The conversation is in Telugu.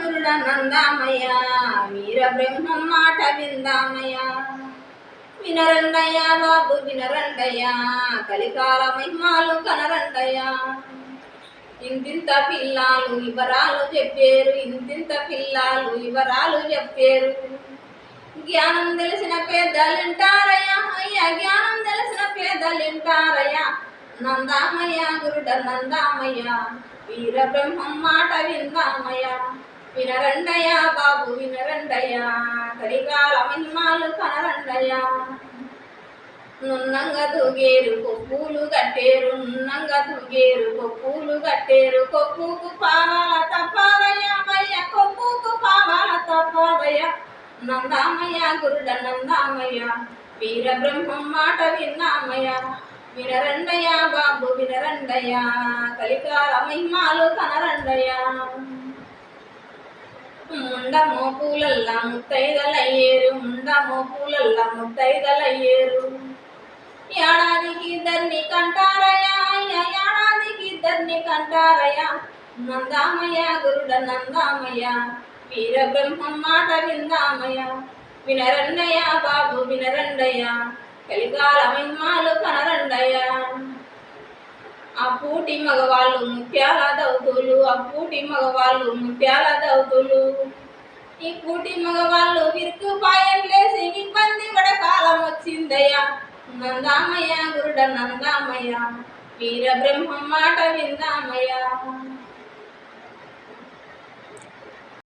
గురుడ నందామయ్య వీర బ్రహ్మం మాట విందామయ్య. వినరండయ్య బాబు వినరండయ్య కలికాల మహిమాలు కనరండయ్య. ఇంతింత పిల్లాలు వివరాలు చెప్పారు, ఇంతింత పిల్లాలు వివరాలు చెప్పారు. జ్ఞానం తెలిసిన పేదలింటారయ్యా అయ్యా, జ్ఞానం తెలిసిన పేదలింటారయ్యా. నందామయ్య గురుడ నందామయ్య వీర బ్రహ్మం మాట విందామయ్య. వినరండయ్య బాబు వినరండయ్య కలికాల మహిమాలు కనరండయ్య. నున్నంగా తూగేరు కొప్పులు కట్టేరు, నున్నంగా తూగేరు కొప్పులు కట్టేరు. కొప్పుకు పావాల తప్పదయ్య మయ్య, కొప్పుకు పావాల తప్పదయ్య. నందామయ్య గురుడ నందామయ్య వీర బ్రహ్మం మాట విన్నామయ్య. వినరండయ్య బాబు వినరండయ్య కలికాల మహిమాలు కనరండయ్య. ముండ మోపులల్లా ముత్తైదలయ్యేరు, ముండ మోపులల్లా ముత్తైదలయ్యేరు. ఏడాదికి ఇద్దరిని కంటారయ్యా అయ్యా, ఏడాదికి ఇద్దరిని కంటారయ్యా. నందామయ్య గురుడ నందామయ్య వీర బ్రహ్మం మాట విందామయ్య. వినరండయ్య బాబు వినరండయ్య కలికాల మహిమాలు కనరండయ్య. ఆ పూటి మగవాళ్ళు ముత్యాల దౌతులు, ఆ పూటి మగవాళ్ళు ముత్యాల దౌతులు. ఈ పూటి మగవాళ్ళు విరుకు పాయంలేసి ఇబ్బంది పడ కాలం వచ్చిందయ్యా. నందామయ్య గురుడ నందామయ్య వీర బ్రహ్మం మాట విందామయ్య.